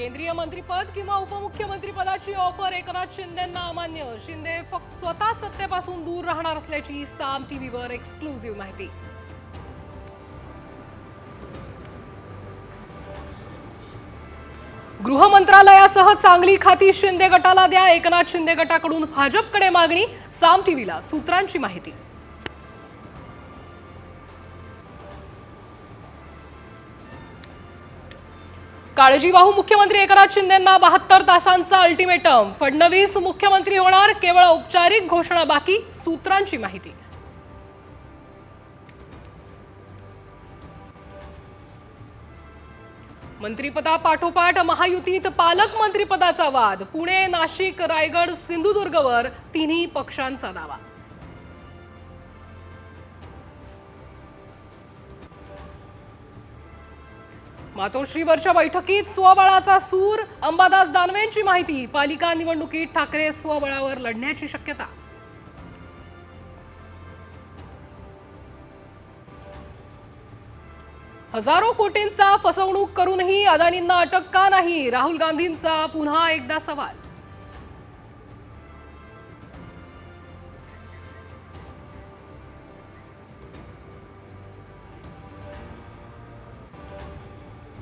केंद्रीय मंत्रिपद किंवा उपमुख्यमंत्री पदाची ऑफर एकनाथ शिंदेंना अमान्य। शिंदे फक्त स्वतः सत्तेपासून दूर राहणार असल्याची साम टीव्हीवर एक्सक्लुझिव्ह माहिती। गृह मंत्रालयासह चांगली खाती शिंदे गटाला द्या। एकनाथ शिंदे गटाकडून भाजपकडे मागणी। साम टीव्हीला सूत्रांची माहिती। काळजीवाहू मुख्यमंत्री एकनाथ शिंदेंना 72 तासांचा अल्टिमेटम। फडणवीस मुख्यमंत्री होणार, केवळ औपचारिक घोषणा बाकी। सूत्रांची माहिती। मंत्रिपदापाठोपाठ महायुतीत पालकमंत्रीपदाचा वाद। पुणे, नाशिक, रायगड, सिंधुदुर्गवर तिन्ही पक्षांचा दावा। मातोश्रीवरच्या बैठकीत स्वबळाचा सूर। अंबादास दानवेंची माहिती। पालिका निवडणुकीत ठाकरे स्वबळावर लढण्याची शक्यता। हजारो कोटींचा फसवणूक करूनही अदानींना अटक का नाही? राहुल गांधींचा पुन्हा एकदा सवाल।